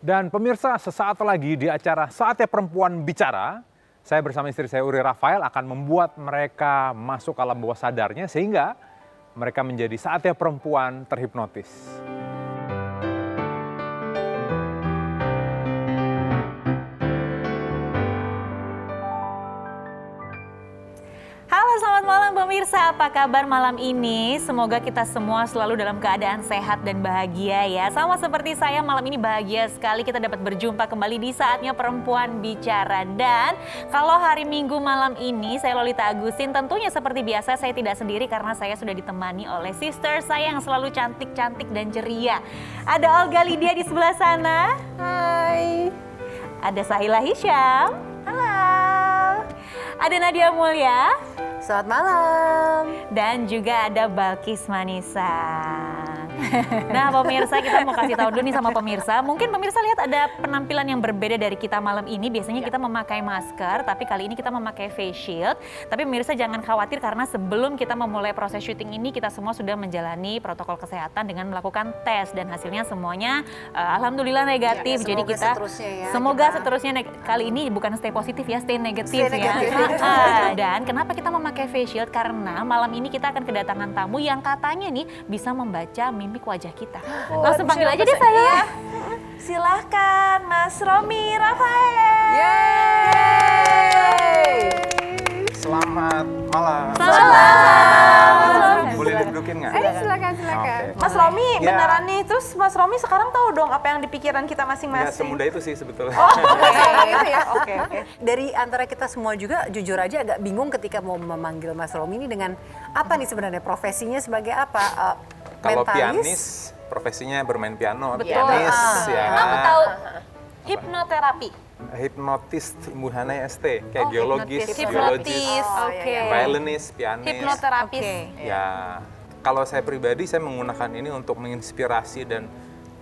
Dan pemirsa, sesaat lagi di acara Saatnya Perempuan Bicara, saya bersama istri saya Uri Rafael akan membuat mereka masuk alam bawah sadarnya sehingga mereka menjadi saatnya perempuan terhipnotis. Halo, selamat malam pemirsa. Apa kabar malam ini? Semoga kita semua selalu dalam keadaan sehat dan bahagia ya. Sama seperti saya, malam ini bahagia sekali kita dapat berjumpa kembali di Saatnya Perempuan Bicara. Dan kalau hari Minggu malam ini saya Lolita Agustin, tentunya seperti biasa saya tidak sendiri karena saya sudah ditemani oleh sister saya yang selalu cantik-cantik dan ceria. Ada Olga Lydia di sebelah sana. Hai. Ada Sahila Hisham. Halo. Ada Nadia Mulya. Selamat malam. Dan juga ada Balkis Manisa. Nah pemirsa, kita mau kasih tahu dulu nih sama pemirsa. Mungkin pemirsa lihat ada penampilan yang berbeda dari kita malam ini. Biasanya kita memakai masker, tapi kali ini kita memakai face shield. Tapi pemirsa jangan khawatir karena sebelum kita memulai proses syuting ini, kita semua sudah menjalani protokol kesehatan dengan melakukan tes. Dan hasilnya semuanya alhamdulillah negatif. Ya, jadi kita semoga seterusnya kali ini bukan stay positif ya, stay negatif ya. Dan kenapa kita memakai face shield? Karena malam ini kita akan kedatangan tamu yang katanya nih bisa membaca mimik wajah kita. Langsung panggil aja deh saya. Silahkan Mas Romi Rafael. Yeay. Selamat malam. Selamat malam. Boleh didudukin nggak? Silakan. Oke. Mas Romi Ya. beneran nih, terus Mas Romi sekarang tahu dong apa yang di pikiran kita Nggak masing-masing. semudah itu sih sebetulnya. Oke. Dari antara kita semua juga jujur aja agak bingung ketika mau memanggil Mas Romi ini dengan apa nih sebenarnya profesinya sebagai apa? Kalau Mentalis? pianis, profesinya bermain piano. Betul. Pianis ya. Aku tahu hipnoterapi. Hipnotis, Ibu Hana ST, kayak geologis, hipnotis. biologis, Oke. violinist, pianis. Hipnoterapis. Ya, kalau saya pribadi saya menggunakan ini untuk menginspirasi dan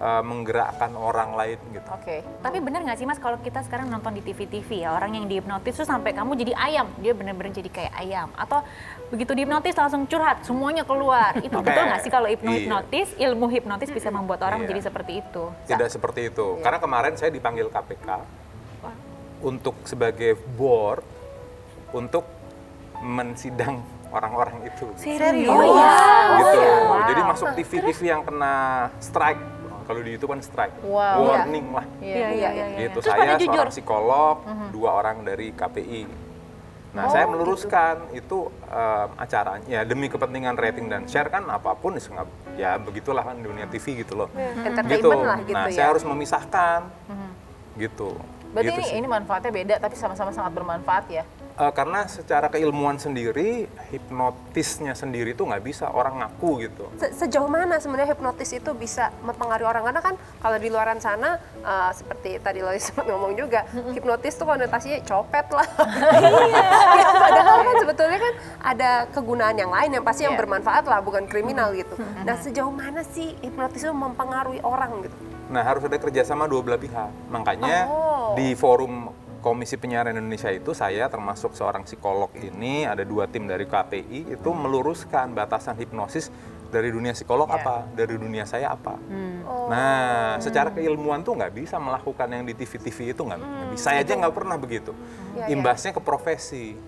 menggerakkan orang lain gitu. Oke. Tapi benar nggak sih Mas kalau kita sekarang nonton di TV-TV ya, orang yang dihipnotis tuh sampai kamu jadi ayam, dia benar-benar jadi kayak ayam. Atau begitu dihipnotis langsung curhat, semuanya keluar. Itu Oke. betul nggak sih kalau Iya. hipnotis, ilmu hipnotis bisa membuat orang Iya. menjadi seperti itu? Tidak seperti itu. Karena kemarin saya dipanggil KPK untuk sebagai board untuk mensidang orang-orang itu. Serius? Oh iya. Gitu. Wow. Jadi masuk TV-TV yang kena strike. Kalau di YouTube kan strike. Wow. Warning lah. Iya. Gitu. Terus Saya pada jujur. seorang psikolog, 2 orang dari KPI. Nah, saya meluruskan itu acaranya ya demi kepentingan rating dan share kan apapun ya begitulah kan dunia TV gitu loh. Entertainment lah gitu Nah, ya. saya harus memisahkan. Gitu. Berarti Gitu sih. ini manfaatnya beda tapi sama-sama sangat bermanfaat ya. Karena secara keilmuan sendiri, hipnotisnya sendiri tuh nggak bisa orang ngaku gitu. Sejauh mana sebenarnya hipnotis itu bisa mempengaruhi orang? Karena kan kalau di luaran sana seperti tadi Lois sempat ngomong juga, hipnotis tuh konotasinya copet lah. Ya, padahal kan sebetulnya kan ada kegunaan yang lain yang pasti yang bermanfaat lah, bukan kriminal gitu. Nah, sejauh mana sih hipnotis itu mempengaruhi orang gitu? Nah, harus ada kerjasama dua belah pihak. Makanya di forum Komisi Penyiaran Indonesia itu saya termasuk seorang psikolog ini, ada 2 tim dari KPI itu meluruskan batasan hipnosis dari dunia psikolog apa, dari dunia saya apa. Nah, secara keilmuan tuh nggak bisa melakukan yang di TV-TV itu nggak bisa. Saya aja nggak pernah begitu. Imbasnya ke profesi.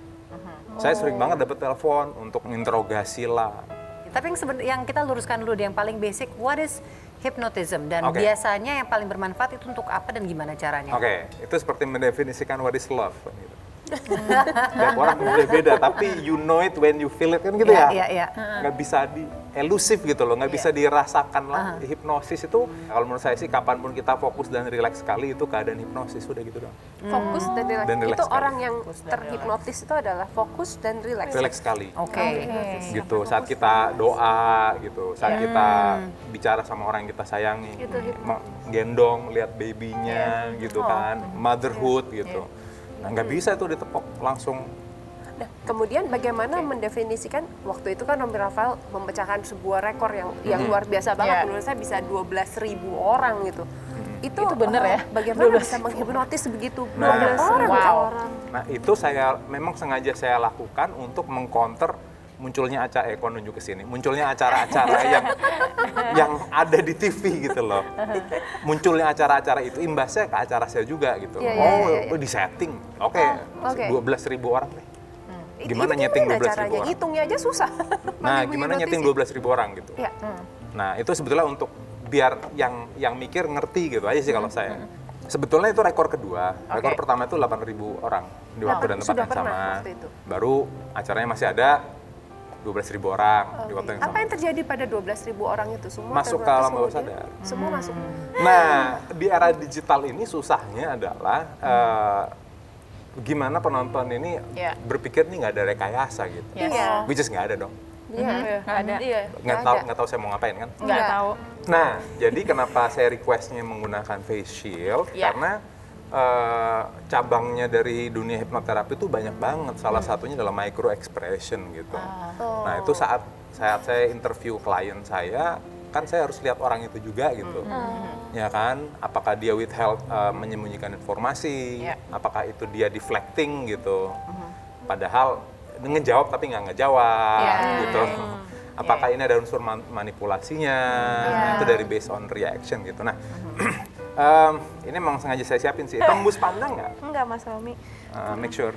Saya sering banget dapat telepon untuk menginterogasi lah. Tapi yang kita luruskan dulu deh, yang paling basic, what is hypnotism? Dan Oke. biasanya yang paling bermanfaat itu untuk apa dan gimana caranya? Oke, itu seperti mendefinisikan what is love. Gitu. Tiap orang beda-beda, tapi you know it when you feel it kan gitu ya. Iya. Nggak bisa elusif gitu loh, nggak bisa dirasakan lah. Hipnosis itu, kalau menurut saya sih kapanpun kita fokus dan rileks sekali itu keadaan hipnosis, udah gitu dong. Fokus dan relax. Dan relax Itu sekali. orang yang terhipnotis itu adalah fokus dan relax. Rileks sekali. Oke. Gitu, saat kita doa gitu, saat kita bicara sama orang yang kita sayangi, gendong, lihat babynya gitu kan, motherhood gitu. Nah, nggak bisa itu ditepok langsung. Nah, kemudian bagaimana mendefinisikan waktu itu kan Romi Rafael memecahkan sebuah rekor yang luar biasa banget, menurut saya bisa 12.000 orang gitu. Itu bener ya? Bagaimana bisa menghipnotis begitu Nah, 12.000 wow. orang? Nah, itu saya memang sengaja saya lakukan untuk mengcounter munculnya acara kok nunjuk ke sini, munculnya acara-acara yang ada di TV gitu loh. Munculnya acara-acara itu imbasnya ke acara saya juga gitu. Iya. Di setting. Oke, Oke. 12.000 orang nih. Gimana nyeting 12.000 caranya? orang? Ngitungnya aja susah. Nah, Bagi gimana menghipnotis nyeting ya? 12.000 orang gitu. Iya. Nah, itu sebetulnya untuk biar yang mikir ngerti gitu aja sih kalau saya. Sebetulnya itu rekor kedua. Rekor pertama itu 8.000 orang di waktu dan tempat sudah yang pernah sama. waktu itu. Baru acaranya masih ada 12.000 orang di waktu yang Apa sama. yang terjadi pada 12.000 orang itu? Semua Masuk ke terhipnotis alam bawah kemudian? sadar. Semua masuk. Nah, di era digital ini susahnya adalah gimana penonton ini Iya. berpikir nih nggak ada rekayasa gitu. Iya. Which is nggak ada dong. Iya. Nggak ada. Iya. Nggak tahu saya mau ngapain kan. Nggak tahu. Nah, jadi kenapa saya requestnya menggunakan face shield? Ya. Karena cabangnya dari dunia hipnoterapi itu banyak banget. Salah satunya adalah micro expression gitu. Nah, itu saat saya interview klien saya, kan saya harus lihat orang itu juga gitu. Ya kan, apakah dia withheld, menyembunyikan informasi, Ya. apakah itu dia deflecting gitu. Padahal ngejawab tapi nggak ngejawab Ya. gitu. Apakah ini ada unsur manipulasinya? Nah, itu dari based on reaction gitu. Nah, ini memang sengaja saya siapin sih. Tembus pandang nggak? Enggak, Mas Romi. Make sure.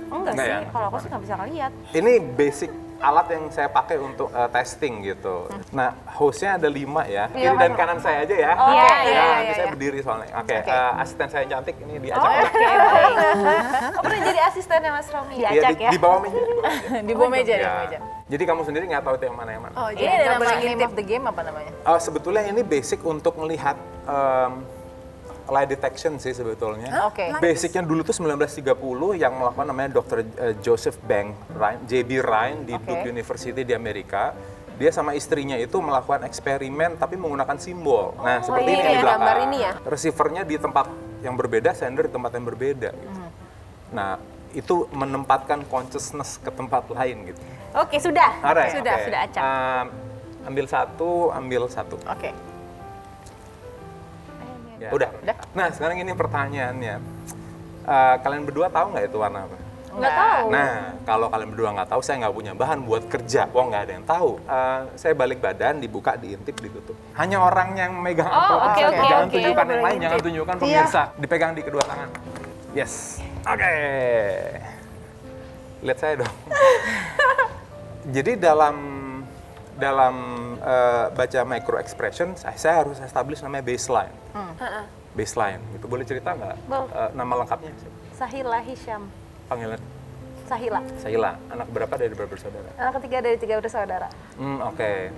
Enggak Nggak sih, ya? kalau aku sih nggak bisa ngeliat. Ini basic alat yang saya pakai untuk testing gitu. Nah, hostnya ada 5 ya. Kiri dan kanan saya aja ya. Oh, iya, iya, Nah, iya, ini saya iya. berdiri soalnya. Oke, asisten saya yang cantik ini diajak. Oke, baik. Aku pernah jadi asistennya Mas Romi. Iya, Diacak ya. di bawah meja. Di bawah meja. Di bawah meja, di Ya. bawah meja. Jadi kamu sendiri nggak tahu itu yang mana yang mana. Oh, Ini jadi ada nggak nama boleh name ngintip. of the game apa namanya? Sebetulnya ini basic untuk melihat lie detection sih sebetulnya. Oke. Basicnya dulu tuh 1930 yang melakukan namanya Dr. Joseph Bank Rhine, JB Rhine di Oke. Duke University di Amerika. Dia sama istrinya itu melakukan eksperimen tapi menggunakan simbol. Nah, seperti ini ini yang di kayak belakang. gambar ini ya? Receivernya di tempat yang berbeda, sender di tempat yang berbeda. Gitu. Nah, itu menempatkan consciousness ke tempat lain gitu. Oke, sudah. Alright, Sudah, oke. sudah acak. Ambil satu. Oke. Ya, udah. Udah. Nah, sekarang ini pertanyaannya. Kalian berdua tahu nggak itu warna apa? Nggak tahu. Nah, kalau kalian berdua nggak tahu, saya nggak punya bahan buat kerja. Wah, nggak ada yang tahu. Saya balik badan, dibuka, diintip, ditutup. Hanya orang yang megang amplop oke, saja. oke, Jangan oke. tunjukkan yang Boleh lain, jangan ngintip. tunjukkan pemirsa. Dipegang di kedua tangan. Yes. Oke. Lihat saya dong. Jadi dalam baca micro expression, saya harus establish namanya baseline. Baseline, gitu. Boleh cerita nggak nama lengkapnya? Sahila Hisham. Panggilan Sahila. Saila. Anak berapa dari berapa bersaudara? Anak ketiga dari 3 bersaudara. Oke.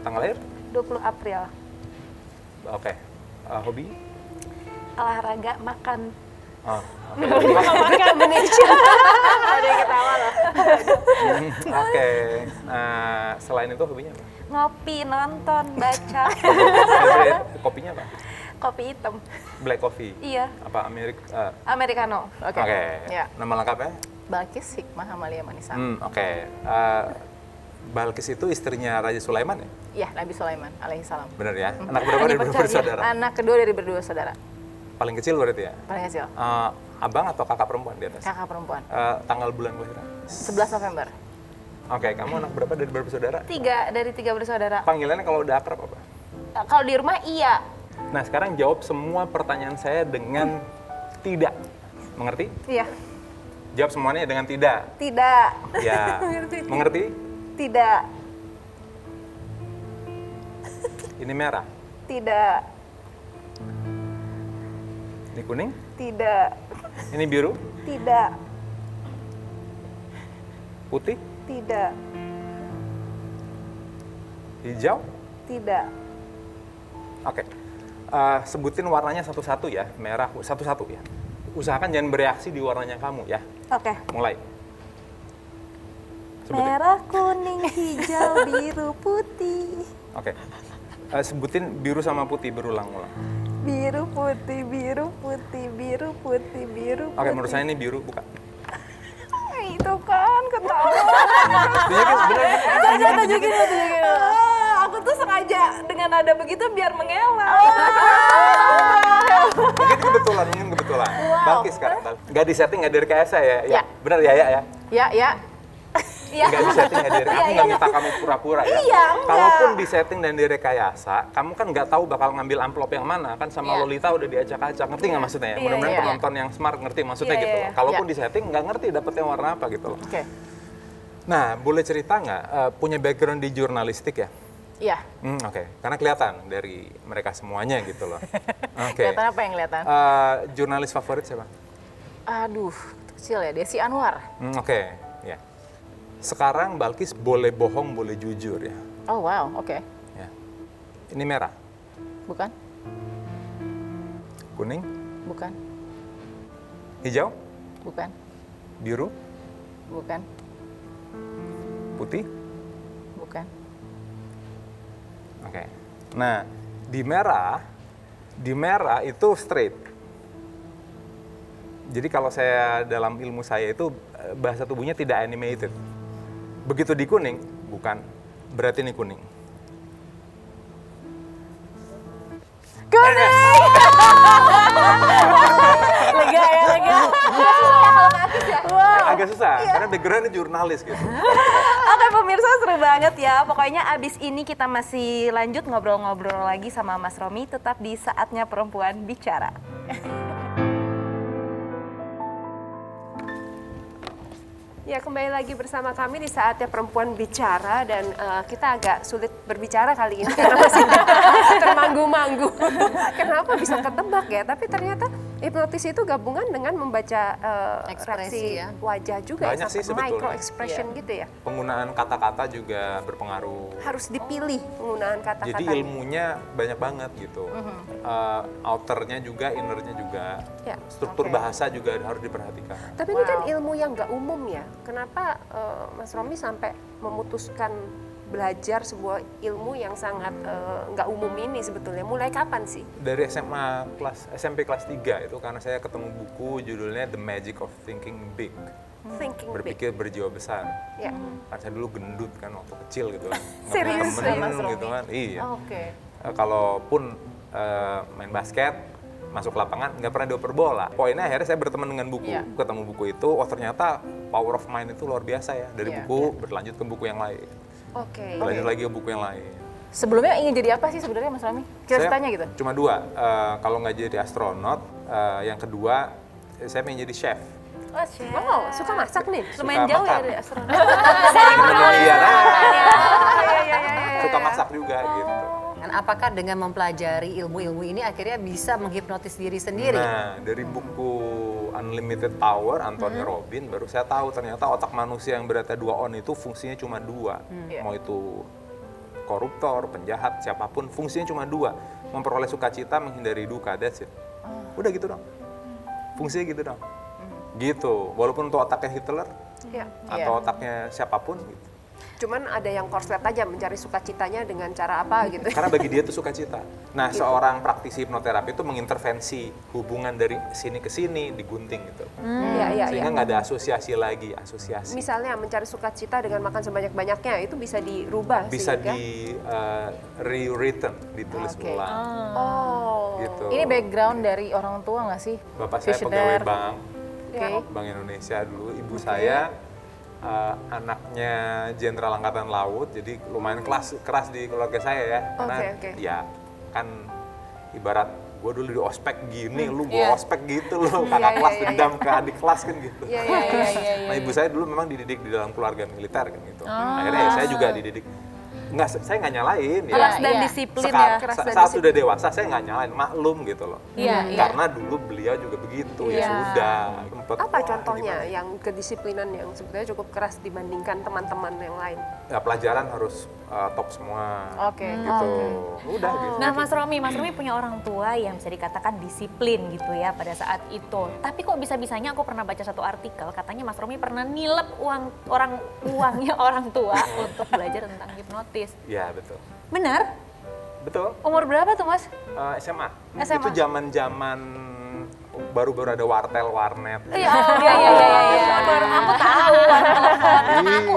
Tanggal lahir? 20 April. Oke. Hobi? Olahraga, makan. Oh, Ada yang ketawa loh. oke. Selain itu hobinya apa? Ngopi, nonton, baca. Favorite kopinya apa? Kopi hitam. Black coffee? Iya. Apa Americano. Oke. Ya. Nama lengkapnya? Balkis Hikmah Amalia Manisa. Oke. Balkis itu istrinya Raja Sulaiman ya? Iya, Nabi Sulaiman alaihissalam. Bener ya? Anak berapa dari berapa bersaudara? Anak kedua dari berdua saudara. Paling kecil berarti ya? Paling kecil. Abang atau kakak perempuan di atas? Kakak perempuan. Tanggal bulan kelahiran? 11 November. Oke, kamu anak berapa dari berapa bersaudara? 3 dari 3 bersaudara. Panggilannya kalau udah akrab apa? Kalau di rumah iya. Nah, sekarang jawab semua pertanyaan saya dengan tidak. Mengerti? Iya. Jawab semuanya dengan tidak. Tidak. Ya. Mengerti? Tidak. Ini merah. Tidak. Ini kuning. Tidak. Ini biru. Tidak. Putih. Tidak. Hijau. Tidak. Oke. Sebutin warnanya satu-satu ya. Merah satu-satu ya. Usahakan jangan bereaksi di warnanya kamu ya. Oke. Mulai. Sebutin. Merah, kuning, hijau, biru, putih. Oke. Sebutin biru sama putih berulang-ulang. Biru, putih, biru, putih, biru, putih, biru, putih. Oke, menurut saya ini biru, bukan? Itu kan ketawa. Tunjukin, bener. Tunjukin. Aku tuh sengaja dengan nada begitu biar mengelak. Mungkin kebetulan. Balkis sekarang. Gak di setting, gak direkayasa ya? Ya. Bener ya? Ya, ya. Nggak disetting, nggak direkayasa. Aku nggak minta kamu pura-pura ya. Iya, enggak. Kalaupun disetting dan direkayasa, kamu kan nggak tahu bakal ngambil amplop yang mana. Kan sama Iya. Lolita udah diacak-acak. Ngerti nggak maksudnya ya? Iya, Mudah-mudahan iya. penonton yang smart ngerti maksudnya Iya, gitu iya, loh. iya. Kalaupun Iya. disetting nggak ngerti dapetnya warna apa gitu loh. Oke. Nah, boleh cerita nggak punya background di jurnalistik ya? Iya. Oke. Karena kelihatan dari mereka semuanya gitu loh. Oke. Kelihatan apa yang kelihatan? Jurnalis favorit siapa? Aduh, kecil ya, Desi Anwar. Oke, ya. Sekarang Balkis boleh bohong, boleh jujur ya. Oh wow, oke. Ya. Ini merah, Bukan? kuning, Bukan? hijau, Bukan? biru, Bukan? putih. Bukan? Oke. Nah, di merah itu straight. Jadi kalau saya dalam ilmu saya itu bahasa tubuhnya tidak animated. Begitu di kuning, bukan. Berarti ini kuning. Lega ya, lega. Agak susah, karena backgroundnya jurnalis gitu. Oke pemirsa, seru banget ya. Pokoknya abis ini kita masih lanjut ngobrol-ngobrol lagi sama Mas Romi, tetap di Saatnya Perempuan Bicara. Ya, kembali lagi bersama kami di Saatnya Perempuan Bicara dan kita agak sulit berbicara kali ini karena masih termanggu-manggu. Kenapa bisa ketebak ya? Tapi ternyata hipnotis itu gabungan dengan membaca Ekspresi reaksi ya. wajah juga Banyak ya, sih sebetulnya. micro expression gitu ya. Penggunaan kata-kata juga berpengaruh. Harus dipilih penggunaan kata-kata. Jadi ilmunya banyak banget gitu. Outernya juga, innernya juga. Ya, Struktur oke. bahasa juga harus diperhatikan. Tapi ini kan ilmu yang nggak umum ya. Kenapa Mas Romi sampai memutuskan belajar sebuah ilmu yang sangat nggak umum ini sebetulnya? Mulai kapan sih? Dari SMP kelas 3 itu karena saya ketemu buku judulnya The Magic of Thinking Big. Thinking big. Berpikir berjiwa besar. Ya. Kan saya dulu gendut kan waktu kecil gitu kan. Nggak Serius punya ya, Mas temen Romi? gitu kan. Iya. Oke. Kalaupun main basket, masuk lapangan nggak pernah dioper bola. Poinnya akhirnya saya berteman dengan buku, Iya. ketemu buku itu, oh ternyata power of mind itu luar biasa ya. Dari Iya, buku berlanjut ke buku yang lain, Oke. berlanjut lagi ke buku yang lain. Sebelumnya ingin jadi apa sih sebenarnya Mas Romi? Saya Ceritanya gitu? Cuma dua, kalau nggak jadi astronot, yang kedua saya pengen jadi chef. Oh, chef. Wow, suka masak nih. Lumayan Suka jauh ya makan. dari astronot. Iya, Iya. suka masak juga gitu. Dan apakah dengan mempelajari ilmu-ilmu ini akhirnya bisa menghipnotis diri sendiri? Nah, dari buku Unlimited Power, Anthony Robbins, baru saya tahu ternyata otak manusia yang beratnya 2 on itu fungsinya cuma 2. Mau itu koruptor, penjahat, siapapun, fungsinya cuma 2. Memperoleh sukacita, menghindari duka, that's it. Udah gitu dong. Fungsinya gitu dong. Gitu, walaupun untuk otaknya Hitler, Ya. atau otaknya siapapun gitu. Cuman ada yang korslet aja mencari sukacitanya dengan cara apa gitu. Karena bagi dia itu sukacita. Nah, seorang praktisi hipnoterapi itu mengintervensi hubungan dari sini ke sini, digunting gitu. Iya. Sehingga nggak ada asosiasi lagi, asosiasi. Misalnya mencari sukacita dengan makan sebanyak-banyaknya itu bisa dirubah Bisa sehingga di rewritten, ditulis Oke. ulang. Oh. Gitu. Ini background dari orang tua nggak sih? Bapak saya Visioner. pegawai bank, Oke. Bank Indonesia dulu. Ibu saya anaknya Jenderal Angkatan Laut, jadi lumayan keras di keluarga saya ya. Karena Oke. ya kan ibarat gue dulu di ospek gini, lu gue Iya. ospek gitu loh, kakak kelas dendam ke adik kelas kan gitu. Iya. Nah ibu saya dulu memang dididik di dalam keluarga militer kan gitu. Akhirnya ya saya juga dididik. Saya nggak nyalain ya. Keras dan Iya. disiplin Sekarang, ya. keras dan saat sudah dewasa saya nggak nyalain, maklum gitu loh. Iya, iya. Karena dulu beliau juga begitu, ya Iya. sudah. Sempet, Apa wah, contohnya gimana? yang kedisiplinan yang sebetulnya cukup keras dibandingkan teman-teman yang lain? Ya, pelajaran harus top semua. Oke. Gitu. Udah gitu. Oh. Nah Mas Romi punya orang tua yang bisa dikatakan disiplin gitu ya pada saat itu. Tapi kok bisa-bisanya aku pernah baca satu artikel, katanya Mas Romi pernah nilep uangnya orang tua untuk belajar tentang hipnotis. Ya betul. Benar? Betul. Umur berapa tuh Mas? SMA. SMA. Itu zaman-zaman baru-baru ada wartel, warnet. Iya. Aku tahu.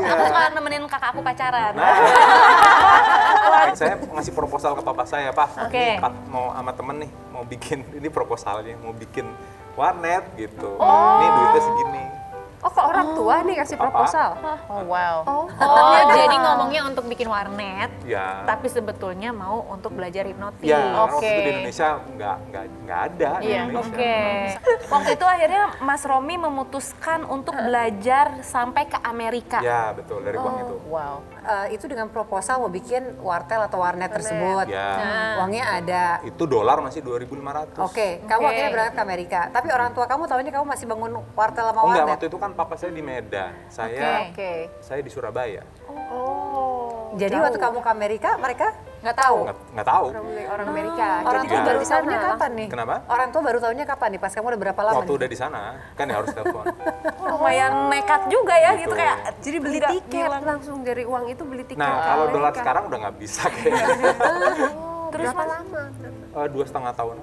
Aku suka nemenin kakak aku pacaran. Nah, saya ngasih proposal ke papa saya, Pak. Oke. Pak mau sama temen nih, mau bikin ini proposalnya, mau bikin warnet gitu. Oh. Ini duitnya segini. Oh, ke orang tua nih kasih Papa. proposal? Oh wow. Oh, Oh, jadi ngomongnya untuk bikin warnet, Ya. tapi sebetulnya mau untuk belajar hipnotis. Ya, karena waktu Oke. itu di Indonesia nggak ada di Iya, Indonesia. Oke. Waktu itu akhirnya Mas Romi memutuskan untuk belajar sampai ke Amerika. Ya, betul, dari uang itu. Wow. Itu dengan proposal mau bikin wartel atau warnet tersebut. Ya. Uangnya ada. Itu dolar masih 2.500. Oke, kamu Oke. akhirnya berangkat ke Amerika. Tapi orang tua kamu tahunya kamu masih bangun wartel sama Oh enggak, warnet. waktu itu kan papa saya di Medan, saya Oke. di Surabaya. Oh. Jadi jauh. waktu kamu ke Amerika, mereka Nggak tahu. Nggak tahu. Orang Amerika. orang Jadi tua Ya. baru di sana. tahunya kapan nih? Kenapa? Orang tua baru tahunya kapan nih? Pas kamu udah berapa lama Waktu nih? udah di sana, kan ya harus telepon. Lumayan nekat juga ya gitu Gitu. kayak. Jadi beli nggak tiket bilang. langsung dari uang itu beli tiket. Nah, ke kalau dolar Amerika. sekarang udah nggak bisa kayaknya. Terus berapa lama? 2,5 tahun.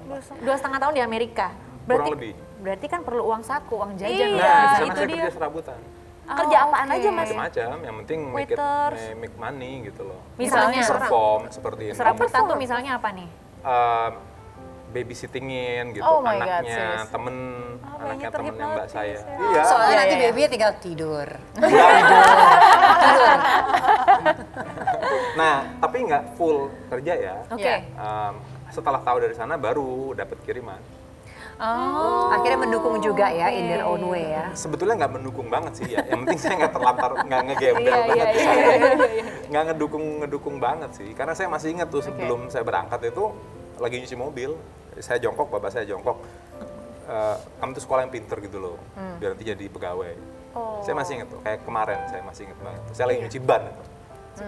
2,5 tahun di Amerika. Kurang lebih. Berarti kan perlu uang saku, uang jajan. Iya, Nah, di sana itu saya dia. kerja serabutan. Kerja apaan aja Mas? Macam-macam, yang penting Waiters. make money gitu loh. Misalnya Perform seperti ini. serabutan tuh misalnya apa nih? Babysittingin gitu, Oh my God, anaknya serius? temen, anaknya temennya mbak saya. terhipnotis Iya. Soalnya Iya, nanti iya. baby tinggal tidur. Nah, tapi nggak full kerja ya. Oke. Iya. Setelah tahu dari sana baru dapat kiriman. Oh. Akhirnya mendukung juga ya in their own way ya. Sebetulnya nggak mendukung banget sih ya. Yang penting saya nggak terlantar, nggak ngegembel Iya, banget. iya, di iya, sana. Nggak ngedukung banget sih. Karena saya masih ingat tuh sebelum saya berangkat itu lagi nyuci mobil. Saya jongkok, bapak saya jongkok. Kamu tuh sekolah yang pinter gitu loh, biar nanti jadi pegawai. Saya masih ingat tuh, kayak kemarin saya masih ingat banget. Saya lagi nyuci ban itu.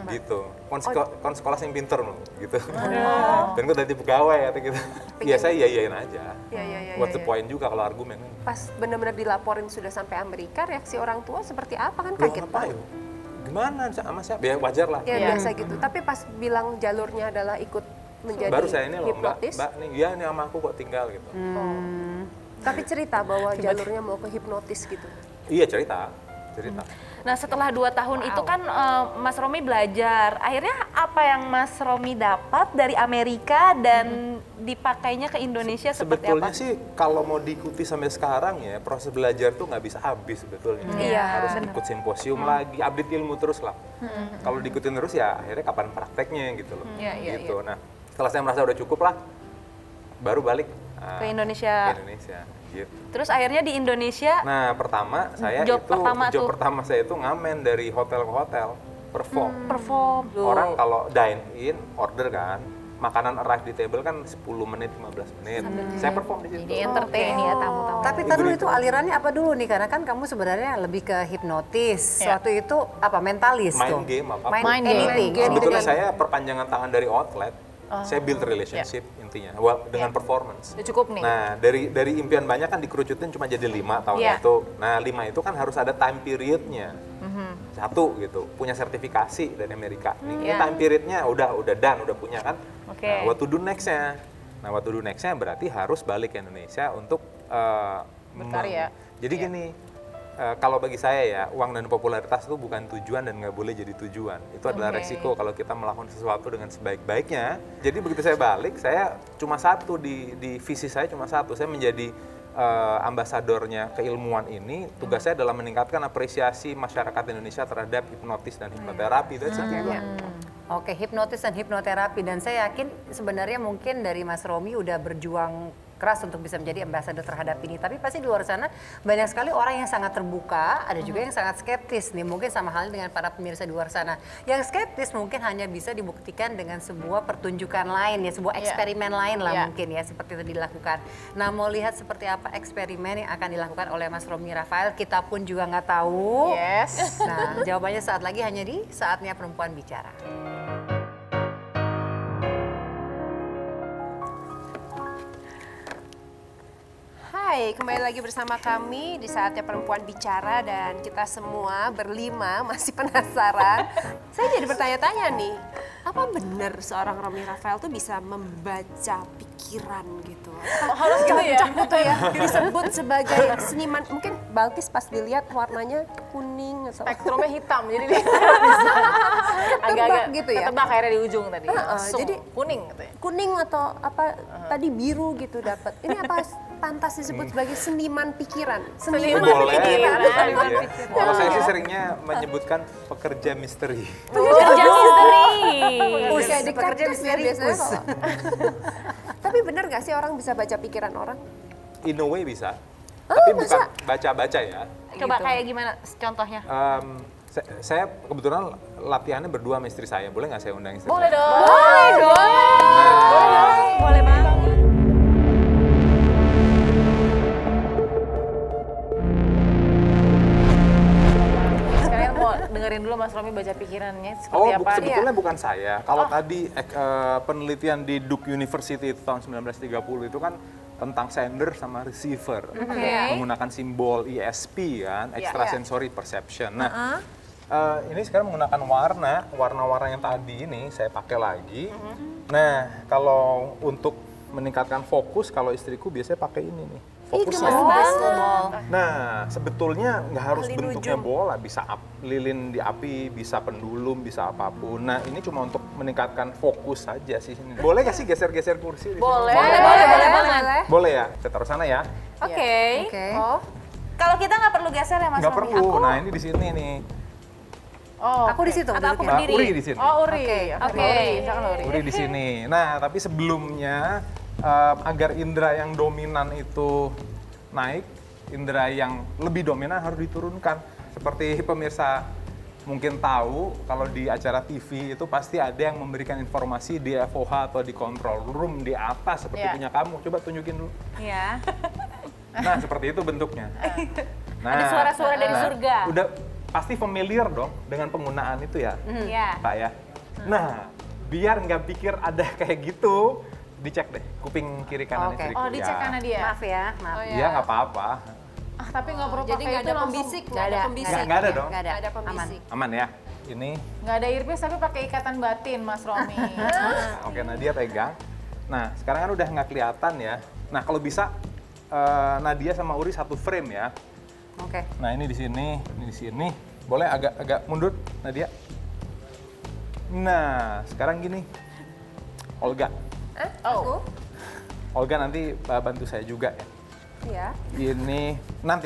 Gitu, kon sekolah yang pinter loh, gitu. Dan gue jadi pegawai atau gitu. Ya saya iyain aja. Iya. What's the point juga kalau argumen kan? Pas benar-benar dilaporin sudah sampai Amerika, reaksi orang tua seperti apa kan Loh, kaget ngapain? banget. Gimana sama siapa? Ya wajar lah. Ya Iya. biasa gitu. Tapi pas bilang jalurnya adalah ikut menjadi Baru saya ini loh, hipnotis. mbak nih, ya ini sama aku kok tinggal gitu. Tapi cerita bahwa jalurnya mau ke hipnotis gitu. Iya cerita. Nah setelah 2 tahun itu kan Mas Romi belajar. Akhirnya apa yang Mas Romi dapat dari Amerika dan dipakainya ke Indonesia seperti Sebetulnya apa? sih kalau mau diikuti sampai sekarang ya proses belajar tuh nggak bisa habis sebetulnya. Iya, Harus bener. ikut simposium lagi, update ilmu terus lah. Kalau diikutin terus ya akhirnya kapan prakteknya gitu loh. Iya, iya, gitu. Nah setelah saya merasa udah cukup lah, baru balik Ke Indonesia. Ke Indonesia. Gitu. Terus akhirnya di Indonesia Nah pertama saya Job job pertama pertama saya itu ngamen dari hotel ke hotel, perform. perform. Orang kalau dine in, order kan, makanan arrive di table kan 10 menit, 15 menit. Saya perform di situ. Jadi entertain ya tamu-tamu. Tapi Ibu tadi dulu itu. itu alirannya apa dulu nih? Karena kan kamu sebenarnya lebih ke hipnotis. Iya. Waktu itu apa mentalis Main tuh? game apa? Main game. anything. Sebetulnya anything. saya perpanjangan tangan dari outlet. Saya build relationship intinya, dengan performance. Udah cukup nih. Nah, dari impian banyak kan dikerucutin cuma jadi 5 tahun Iya. itu. Nah, 5 itu kan harus ada time periodnya. Satu gitu, punya sertifikasi dari Amerika. Ini time periodnya udah done, udah punya kan. Oke. Nah, what to do next-nya? Nah, what to do next-nya berarti harus balik ke Indonesia untuk Berkarya. Jadi gini, kalau bagi saya ya, uang dan popularitas itu bukan tujuan dan nggak boleh jadi tujuan. Itu adalah Oke. resiko kalau kita melakukan sesuatu dengan sebaik-baiknya. Jadi begitu saya balik, saya cuma satu di visi saya cuma satu. Saya menjadi ambasadornya keilmuan ini. Tugas saya adalah meningkatkan apresiasi masyarakat Indonesia terhadap hipnotis dan hipnoterapi. That's it, gitu. Oke, hipnotis dan hipnoterapi. Dan saya yakin sebenarnya mungkin dari Mas Romi udah berjuang keras untuk bisa menjadi ambassador terhadap ini. Tapi pasti di luar sana banyak sekali orang yang sangat terbuka, ada juga yang sangat skeptis nih. Mungkin sama halnya dengan para pemirsa di luar sana. Yang skeptis mungkin hanya bisa dibuktikan dengan sebuah pertunjukan lain ya, sebuah eksperimen lain lah Iya. mungkin ya, seperti itu dilakukan. Nah, mau lihat seperti apa eksperimen yang akan dilakukan oleh Mas Romi Rafael, kita pun juga nggak tahu. Yes. Nah, jawabannya saat lagi hanya di Saatnya Perempuan Bicara. Hai, kembali lagi bersama kami di Saatnya Perempuan Bicara dan kita semua berlima masih penasaran. Saya jadi bertanya-tanya nih, Apa benar seorang Romy Rafael tuh bisa membaca pikiran gitu? harus gitu ya? Cocok gitu ya, disebut sebagai seniman. Mungkin Balkis pas dilihat warnanya kuning atau Spektrumnya hitam, jadi dia Ketebak gitu ya? Ketebak akhirnya di ujung tadi. Langsung jadi kuning gitu ya. kuning atau apa tadi biru gitu dapat. Ini apa pantas disebut sebagai seniman pikiran? Seniman Boleh. pikiran. Iya. Kalau saya sih seringnya menyebutkan pekerja misteri. Kerja misteri. Kayak di Pekerja kartus ya misterius. biasanya kalau. Tapi benar gak sih orang bisa baca pikiran orang? In a way bisa. Tapi bukan baca-baca ya. Coba kayak gimana contohnya? Saya kebetulan latihannya berdua sama istri saya. Boleh nggak saya undang istri Boleh saya? dong. Boleh banget. Sekarang mau dengerin dulu Mas Romy baca pikirannya seperti Oh, apa. sebetulnya bukan saya. Kalau tadi penelitian di Duke University itu tahun 1930 itu kan tentang sender sama receiver. Menggunakan simbol ESP kan, extrasensory perception. Nah, ini sekarang menggunakan warna-warna yang tadi ini saya pakai lagi. Nah, kalau untuk meningkatkan fokus, kalau istriku biasanya pakai ini nih. Fokusnya. Nah, sebetulnya nggak harus bentuknya bola, bisa lilin di api, bisa pendulum, bisa apapun. Nah, ini cuma untuk meningkatkan fokus saja sih. Boleh nggak sih geser-geser kursi? Di sini? Boleh. Boleh ya? Saya taruh sana ya. Oke. Oke. Oh. Kalau kita nggak perlu geser ya Mas Nggak Romy? perlu. Nah, ini di sini nih. Oh, Aku di situ Atau aku duduknya. berdiri? Uri di sini. Oh, Uri. Oke. Uri, silakan Uri. Uri di sini. Nah, tapi sebelumnya agar indera yang dominan itu naik, indera yang lebih dominan harus diturunkan. Seperti pemirsa mungkin tahu, kalau di acara TV itu pasti ada yang memberikan informasi di FOH atau di control room di atas seperti Iya. punya kamu. Coba tunjukin dulu. Iya. Nah, seperti itu bentuknya. Nah, Ada suara-suara dari surga. Udah pasti familiar dong dengan penggunaan itu ya, Iya. Pak ya. Nah, biar nggak pikir ada kayak gitu, dicek deh kuping kiri kanan Oke. istriku. Oh, dicek karena dia. Maaf ya, maaf. Iya, nggak apa-apa. Ah, tapi nggak perlu Jadi pakai nggak itu ada langsung. pembisik, Nggak ada. Nggak ada dong. Nggak ada. Ada pembisik. Aman ya. Ini, Nggak ada earpiece tapi pakai ikatan batin Mas Romy. oke, Nadia pegang. Nah, sekarang kan udah nggak kelihatan ya. Nah, kalau bisa Nadia sama Uri satu frame ya. Oke. Nah, ini di sini. Boleh agak mundur, Nadia. Nah, sekarang gini. Olga. Oh, Olga nanti bantu saya juga ya. Iya. Ini nanti.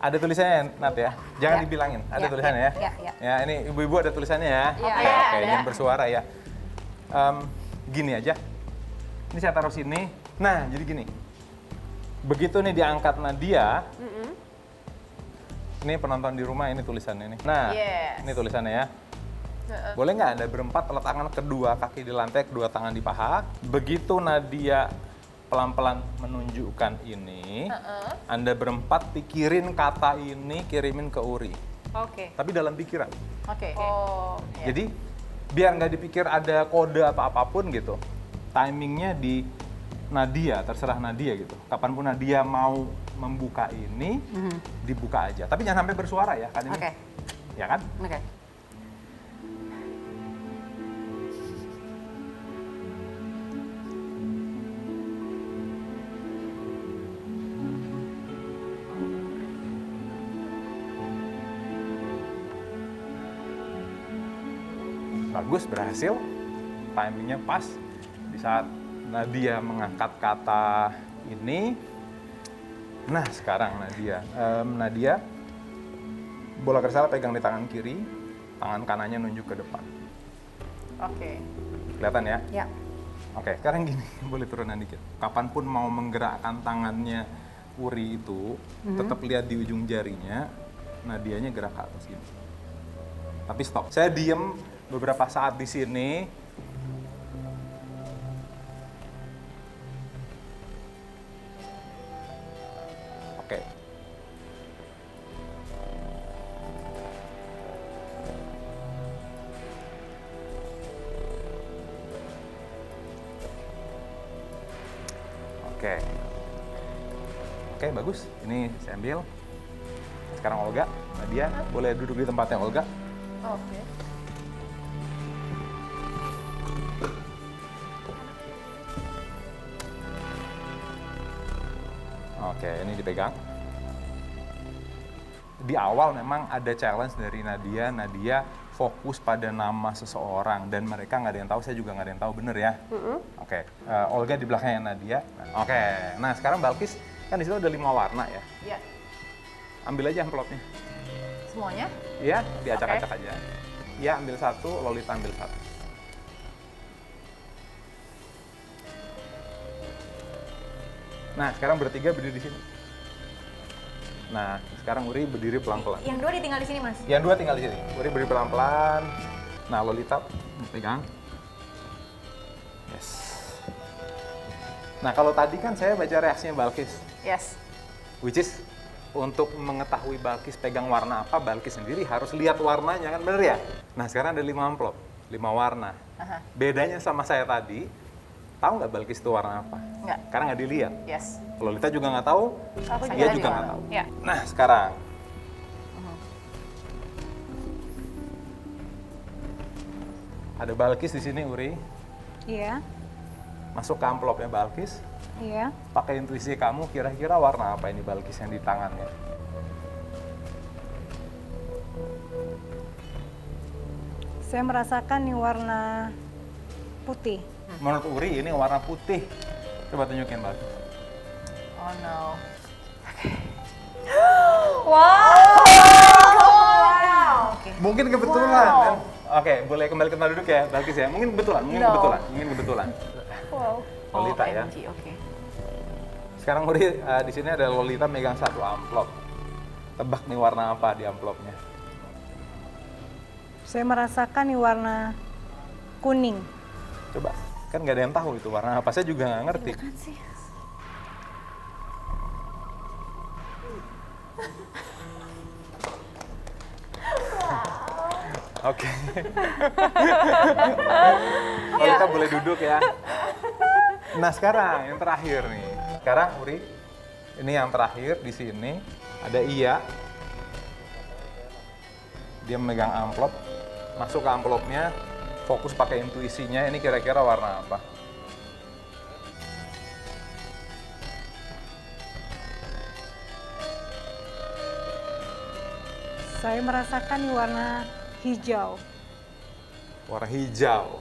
Ada tulisannya, Nat ya. Jangan Ya. dibilangin. Ada Ya, tulisannya ya. ya. Ini ibu-ibu ada tulisannya ya. Iya, Oke, ada. jangan bersuara ya. Gini aja. Ini saya taruh sini. Nah, jadi gini. Begitu nih diangkat Nadia. Ini penonton di rumah, ini tulisannya nih. Nah, Yes. ini tulisannya ya. Boleh nggak Anda berempat letakkan kedua kaki di lantai, kedua tangan di paha. Begitu Nadia pelan-pelan menunjukkan ini, Anda berempat pikirin kata ini, kirimin ke Uri. Oke. Tapi dalam pikiran. oke. Oh. Jadi biar nggak dipikir ada kode apa-apapun gitu. Timingnya di Nadia, terserah Nadia gitu. Kapanpun Nadia mau membuka ini, dibuka aja. Tapi jangan sampai bersuara ya kan ini. Oke. Ya kan? Oke. Bagus, berhasil. Timingnya pas. Di saat Nadia mengangkat kata ini. Nah, sekarang Nadia, bola kristal pegang di tangan kiri, tangan kanannya nunjuk ke depan. Oke. Kelihatan ya? Ya. Oke, sekarang gini, boleh turunan dikit. Kapanpun mau menggerakkan tangannya Uri itu, tetap lihat di ujung jarinya, Nadianya gerak ke atas gini. Tapi stop. Saya diem beberapa saat di sini. Oke. Oke. Oke, bagus. Ini saya ambil. Sekarang Olga, Nadia, boleh duduk di tempatnya Olga. Oke. Oke, ini dipegang. Di awal memang ada challenge dari Nadia. Nadia fokus pada nama seseorang dan mereka nggak ada yang tahu, saya juga nggak ada yang tahu, bener ya? Oke, Olga di belakangnya Nadia. Oke, nah sekarang Balkis kan di situ ada 5 warna ya. Iya. Ambil aja amplopnya. Semuanya? Iya, diacak-acak aja. Iya, ambil satu, Lolita ambil satu. Nah, sekarang bertiga berdiri di sini. Nah, sekarang Uri berdiri pelan-pelan. Yang 2 ditinggal di sini, Mas. Yang 2 tinggal di sini. Uri berdiri pelan-pelan. Nah, Lolita pegang. Yes. Nah, kalau tadi kan saya baca reaksinya Balkis. Yes. Which is, untuk mengetahui Balkis pegang warna apa, Balkis sendiri harus lihat warnanya, kan bener ya? Nah, sekarang ada 5 amplop, 5 warna. Bedanya sama saya tadi, tahu nggak Balkis itu warna apa? Nggak. Karena nggak dilihat. Yes. Lolita juga nggak tahu, Aku dia juga juga nggak nggak tahu. Ya. Nah, sekarang. Ada Balkis di sini, Uri. Iya, Masuk ke amplopnya Balkis. iya. Pakai intuisi kamu, kira-kira warna apa ini Balkis yang di tangannya? Saya merasakan nih warna putih. Menurut Uri ini warna putih. Coba tunjukin Balkis. Oh no. Mungkin kebetulan. Kan? Oke, boleh kembali ke tempat duduk ya, Balkis ya. Mungkin kebetulan, mungkin kebetulan. Wow. Lolita ya. OMG, oke. Sekarang Uri di sini ada Lolita megang satu amplop. Tebak nih warna apa di amplopnya? Saya merasakan nih warna kuning. Coba, kan nggak ada yang tahu itu warna apa. Saya juga nggak ngerti. Oke. Lolita boleh duduk ya. Nah sekarang yang terakhir nih. Sekarang Uri, ini yang terakhir di sini ada Iya. Dia memegang amplop, masuk ke amplopnya, fokus pakai intuisinya. Ini kira-kira warna apa? Saya merasakan nih warna hijau. Warna hijau.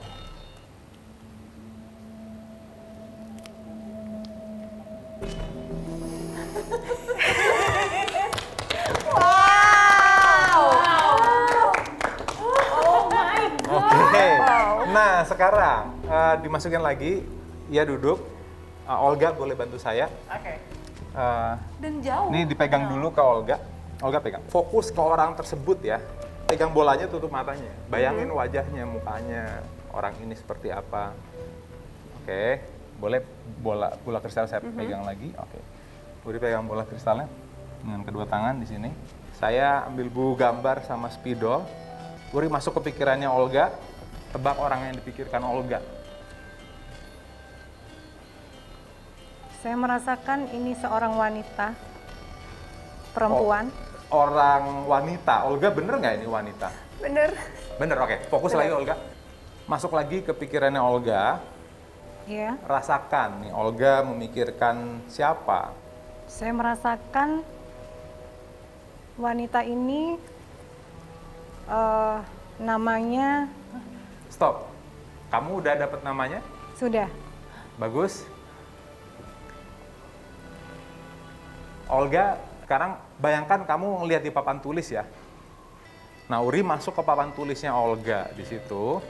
Oke. Nah, sekarang dimasukin lagi. Ia duduk. Olga boleh bantu saya. Oke. Dan jauh. Ini dipegang dulu ke Olga. Olga pegang. Fokus ke orang tersebut ya. Pegang bolanya, tutup matanya. Bayangin wajahnya, mukanya. Orang ini seperti apa. Oke. Boleh bola kristal saya pegang lagi. Oke. Uri pegang bola kristalnya dengan kedua tangan di sini. Saya ambil buku gambar sama spidol. Uri masuk ke pikirannya Olga. Tebak orang yang dipikirkan Olga. Saya merasakan ini seorang wanita, perempuan. Orang wanita. Olga bener nggak ini wanita? Bener. Bener, oke. Fokus lagi Olga. Masuk lagi ke pikirannya Olga. Iya. Rasakan nih, Olga memikirkan siapa? Saya merasakan wanita ini namanya Stop. Kamu udah dapet namanya? sudah. Bagus. Olga, sekarang bayangkan kamu ngelihat di papan tulis ya. Nah, Uri masuk ke papan tulisnya Olga di situ.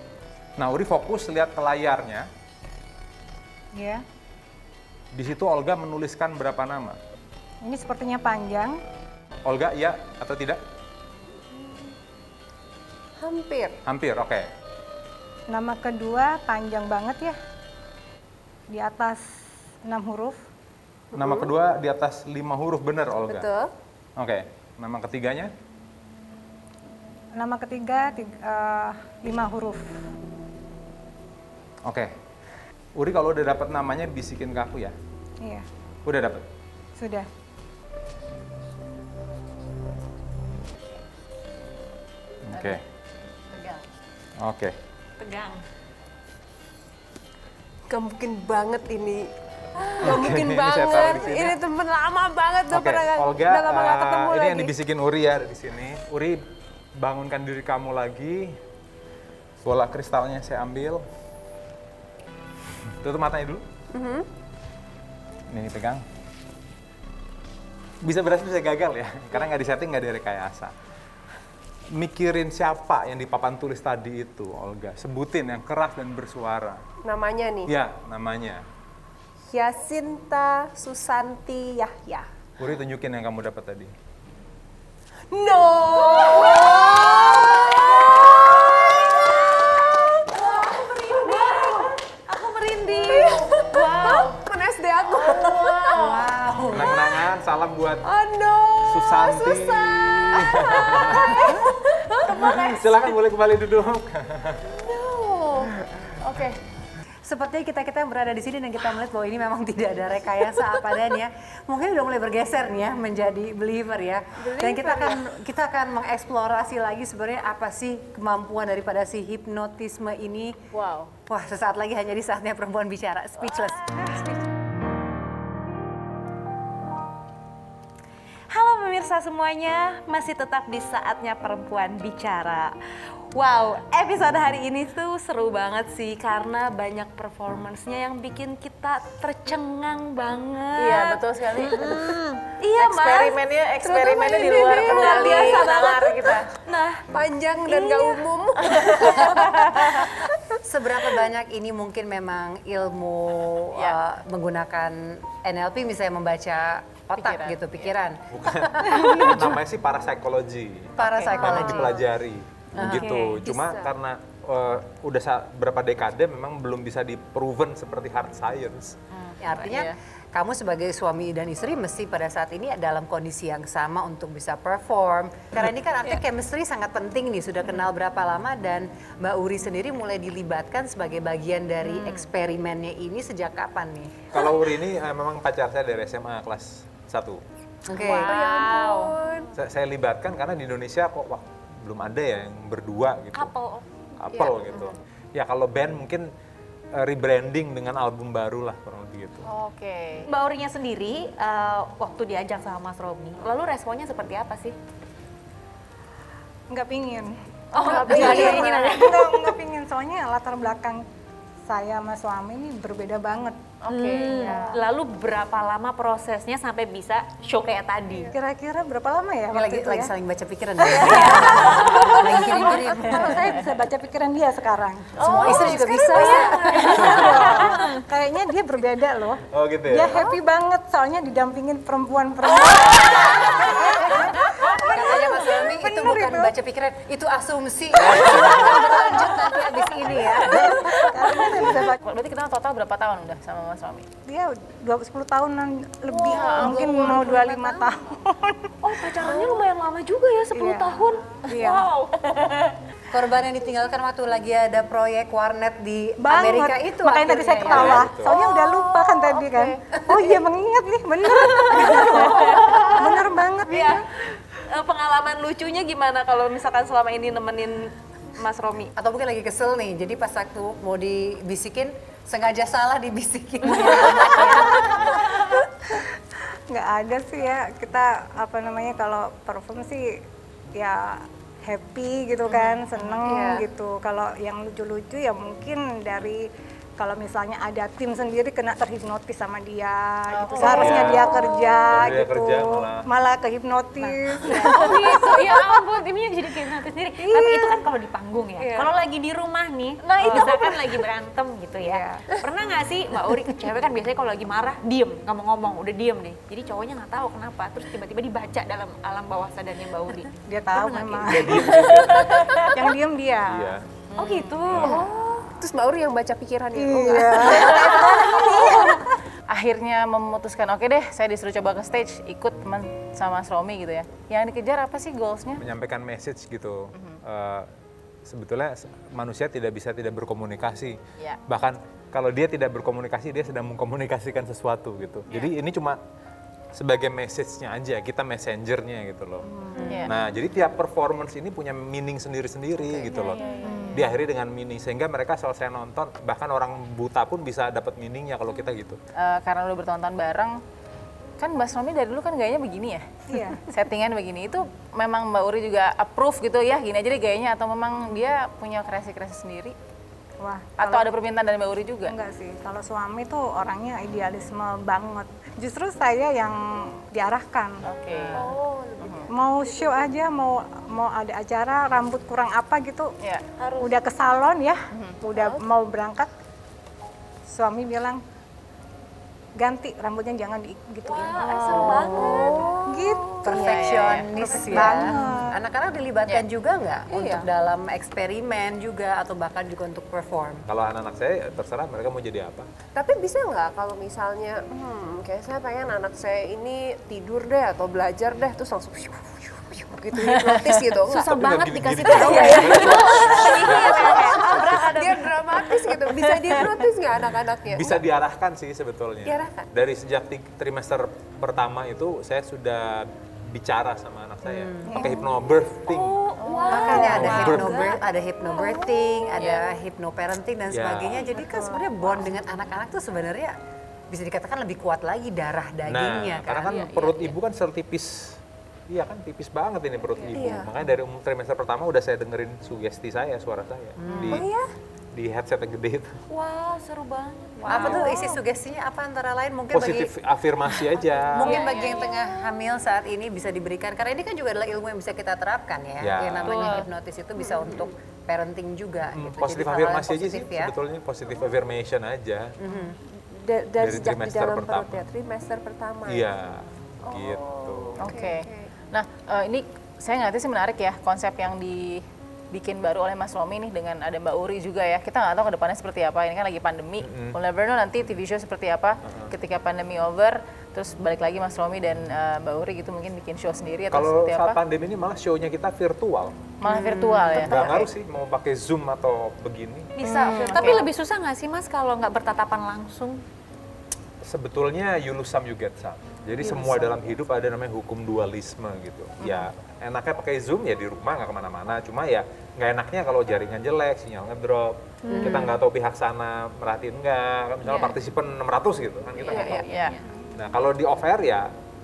Nah, Uri fokus lihat ke layarnya. Ya. Di situ Olga menuliskan berapa nama? Ini sepertinya panjang. Olga, iya atau tidak? Hampir. Hampir, oke. Nama kedua panjang banget ya. Di atas 6 huruf. Nama kedua di atas 5 huruf, bener Olga? Betul. Oke, nama ketiganya? Nama ketiga 5 huruf. Oke. Uri kalau udah dapet namanya bisikin ke aku ya. Iya, Udah dapet? sudah. Oke. Oke. Tegang. Gak mungkin banget ini Gak mungkin ini saya taruh banget. di sini. Ini temen lama banget udah Oke, pernah Olga, udah lama gak ketemu ini lagi. yang dibisikin Uri ya di sini. Uri, bangunkan diri kamu lagi. Bola kristalnya saya ambil. Tutup matanya dulu. Ini pegang. Bisa berhasil, bisa gagal ya. Karena nggak disetting, nggak direkayasa. Mikirin siapa yang di papan tulis tadi itu, Olga. Sebutin yang keras dan bersuara. Namanya nih, Ya, namanya. Yasinta Susanti Yahya. Uri, tunjukin yang kamu dapat tadi. No! Aku merinding. Wow. Mana SD aku? Kenang-kenangan, salam buat Aduh. Susanti. Silakan boleh kembali duduk. Oke. Sepertinya kita yang berada di sini dan kita melihat bahwa ini memang tidak ada rekayasa apa adanya. Mungkin udah mulai bergeser nih ya menjadi believer ya. Dan kita akan mengeksplorasi lagi sebenarnya apa sih kemampuan daripada si hipnotisme ini. Wow. Wah, sesaat lagi hanya di saatnya perempuan bicara. Speechless. Halo pemirsa semuanya, masih tetap di saatnya perempuan bicara. Wow, episode hari ini tuh seru banget sih karena banyak performance-nya yang bikin kita tercengang banget. Iya, betul sekali. Iya, Mas. Eksperimennya di luar kendali biasa nalar kita. Nah, Panjang dan gak umum. Seberapa banyak ini mungkin memang ilmu menggunakan NLP misalnya membaca otak Pikiran. gitu, pikiran. Namanya sih parapsikologi. Memang dipelajari. Begitu. Cuma karena udah berapa dekade memang belum bisa di-proven seperti hard science. Ya, artinya kamu sebagai suami dan istri mesti pada saat ini dalam kondisi yang sama untuk bisa perform. Karena ini kan artinya chemistry sangat penting nih, sudah kenal berapa lama dan Mbak Uri sendiri mulai dilibatkan sebagai bagian dari eksperimennya ini sejak kapan nih? Kalau Uri ini memang pacar saya dari SMA kelas 1. Oke. wow. Saya libatkan karena di Indonesia kok belum ada ya yang berdua gitu. Couple gitu. Ya kalau band mungkin rebranding dengan album baru lah kurang lebih gitu. Oke. Mbak Urinya sendiri waktu diajak sama Mas Romi, lalu responnya seperti apa sih? Nggak pingin. Oh, nggak pingin. Nggak pingin, soalnya latar belakang saya sama suami ini berbeda banget. Oke. Lalu berapa lama prosesnya sampai bisa show kayak tadi? Kira-kira berapa lama ya Ini waktu itu lagi ya? saling baca pikiran ya. Lagi kirim-kirim. Kalau saya bisa baca pikiran dia sekarang. Semua istri juga bisa. Kayaknya dia berbeda loh. Oh gitu Dia ya? happy banget soalnya didampingin perempuan-perempuan. Katanya Mas Romi itu Bener bukan itu. baca pikiran, itu asumsi. Akan berlanjut nanti abis ini ya. Karena saya bisa baca. Berarti kita total berapa tahun udah sama Mas Romi? Dia 10 tahunan lebih, mungkin mau 25 tahun. Oh, pacarannya lumayan lama juga ya, 10 Iya. tahun. Iya. Wow. Korban yang ditinggalkan waktu lagi ada proyek warnet di Banget. Amerika itu. Makanya tadi saya akhirnya ya. ketawa. Soalnya udah lupa kan tadi kan. Oh iya mengingat nih, bener. Bener banget. Iya. Pengalaman lucunya gimana kalau misalkan selama ini nemenin Mas Romi? Atau mungkin lagi kesel nih, jadi pas waktu mau dibisikin, sengaja salah dibisikin. Nggak ada sih ya, kita kalau perform sih ya happy gitu kan, seneng gitu. Kalau yang lucu-lucu ya mungkin dari kalau misalnya ada tim sendiri kena terhipnotis sama dia gitu. Seharusnya dia kerja Dia gitu, kerja malah kehipnotis. Oh gitu, ya ampun, ini jadi kayak nanti sendiri. Tapi itu kan kalau di panggung ya. Kalau lagi di rumah nih, misalkan lagi berantem gitu ya. Pernah nggak sih Mbak Uri, cewek kan biasanya kalau lagi marah, diem, nggak mau ngomong, udah diem nih. Jadi cowoknya nggak tahu kenapa, terus tiba-tiba dibaca dalam alam bawah sadarnya Mbak Uri. Dia tahu Pernah nggak memang. Dia diem. Yang diem dia. Iya. Oh gitu. Terus Mbak Uri yang baca pikiran ya? Iya. Akhirnya memutuskan, oke deh saya disuruh coba ke stage, ikut teman sama Mas Romi gitu ya. Yang dikejar apa sih goalsnya? Menyampaikan message gitu. Sebetulnya manusia tidak bisa tidak berkomunikasi. Iya. Bahkan kalau dia tidak berkomunikasi, dia sedang mengkomunikasikan sesuatu gitu. Jadi ini cuma sebagai message-nya aja, kita messengernya gitu loh. Iya. Nah, jadi tiap performance ini punya meaning sendiri-sendiri gitu loh. diakhiri dengan meaning sehingga mereka selesai nonton bahkan orang buta pun bisa dapat meaningnya kalau kita gitu. Karena udah bertonton bareng, kan Mas Romi dari dulu kan gayanya begini ya? Iya. Settingan begini, itu memang Mbak Uri juga approve gitu ya, gini aja deh gayanya, atau memang dia punya kreasi-kreasi sendiri? Wah, Atau ada permintaan dari Mbak Uri juga? enggak sih, kalau suami tuh orangnya idealisme banget. Justru saya yang diarahkan. Oke. Mau show aja, mau ada acara, rambut kurang apa gitu, Ya. udah ke salon ya, udah mau berangkat, suami bilang, ganti rambutnya jangan digituin. Seru banget. Gitu. Perfeksionis Perfect ya. banget. Anak-anak dilibatkan juga nggak untuk dalam eksperimen juga atau bahkan juga untuk perform? Kalau anak-anak saya terserah mereka mau jadi apa. Tapi bisa nggak kalau misalnya, kayak saya pengen anak saya ini tidur deh atau belajar deh, terus langsung gitu hipnotis gitu, nggak? Susah Tapi banget nggak dikasih gini-gini. tahu. Dia dramatis gitu, bisa dihipnotis nggak anak-anaknya? Bisa diarahkan sih sebetulnya. Diarahkan? Dari sejak trimester pertama itu saya sudah bicara sama anak saya pakai hypnobirthing. Makanya ada Wow. ada hypnobirthing, ada hypnoparenting dan Ya. sebagainya. Jadi kan sebenarnya bond dengan anak-anak tuh sebenarnya bisa dikatakan lebih kuat lagi darah dagingnya Nah, karena kan perut ibu kan setipis, iya kan tipis banget ini perut ibu. Makanya dari trimester pertama udah saya dengerin sugesti saya, suara saya di headset yang gede itu. Wah, seru banget. Apa tuh isi sugestinya apa antara lain mungkin Positif afirmasi aja. mungkin bagi yang tengah hamil saat ini bisa diberikan karena ini kan juga adalah ilmu yang bisa kita terapkan ya. Ya. Yang namanya hipnotis itu bisa untuk parenting juga gitu. Positif Jadi hal-hal yang afirmasi aja sih positif ya. sebetulnya, positif affirmation aja. Dari Dari sejak di trimester dalam pertama. perut ya, trimester pertama. Iya, gitu. Oke. Nah, ini saya ngerti sih menarik ya konsep yang dibikin baru oleh Mas Romi nih dengan ada Mbak Uri juga ya. Kita nggak tahu ke depannya seperti apa. Ini kan lagi pandemi. We'll never know nanti TV show seperti apa ketika pandemi over. Terus balik lagi Mas Romi dan Mbak Uri gitu mungkin bikin show sendiri atau Kalau seperti saat apa? pandemi ini malah show-nya kita virtual. Malah virtual ya. Nggak ngaruh sih mau pakai Zoom atau begini. Bisa. Tapi lebih susah nggak sih Mas kalau nggak bertatapan langsung? Sebetulnya you lose some, you get some. Jadi semua dalam hidup ada namanya hukum dualisme gitu. Ya enaknya pakai Zoom ya di rumah nggak kemana-mana. Cuma ya nggak enaknya kalau jaringan jelek, sinyal ngedrop. Kita nggak tahu pihak sana merhatiin nggak. Kan misalnya partisipan 600 gitu kan kita nggak tahu. Iya. Nah kalau di off air ya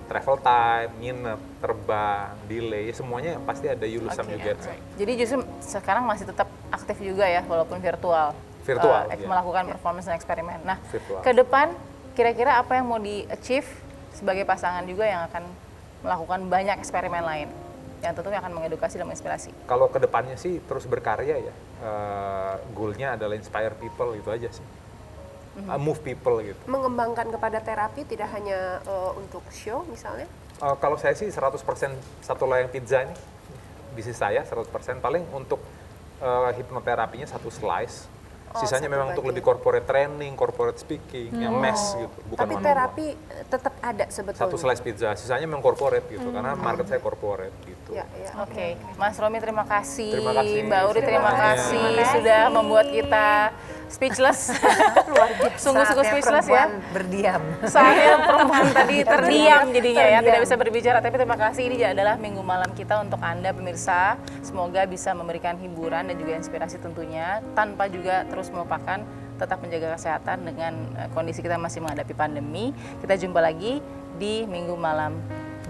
travel time, nginep, terbang, delay, semuanya pasti ada you lose some, you get some. Jadi justru sekarang masih tetap aktif juga ya walaupun virtual. Virtual, iya. Melakukan performance dan eksperimen. Nah, Virtual. ke depan kira-kira apa yang mau di-achieve sebagai pasangan juga yang akan melakukan banyak eksperimen lain yang tentunya akan mengedukasi dan menginspirasi. Kalau kedepannya sih terus berkarya ya, goalnya adalah inspire people itu aja sih, move people gitu. Mengembangkan kepada terapi tidak hanya untuk show misalnya. Kalau saya sih 100% satu layang pizza ini, bisnis saya 100% paling untuk hipnoterapinya satu slice. Sisanya satu memang untuk bagian. lebih corporate training, corporate speaking, yang mass gitu, bukan Tapi one-on-one. terapi tetap ada sebetulnya. Satu slice pizza, sisanya memang corporate gitu, karena market saya corporate gitu. Ya, ya. Oke, Mas Romi terima kasih. Terima kasih. Mbak Uri terima Semuanya. kasih sudah membuat kita speechless. Sungguh-sungguh Saatnya speechless ya. perempuan berdiam. Saya perempuan tadi terdiam jadinya ya, tidak bisa berbicara. Tapi terima kasih, ini adalah minggu malam kita untuk Anda pemirsa. Semoga bisa memberikan hiburan dan juga inspirasi tentunya, tanpa juga terus melupakan tetap menjaga kesehatan dengan kondisi kita masih menghadapi pandemi. Kita jumpa lagi di minggu malam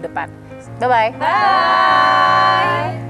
depan. Bye-bye. Bye.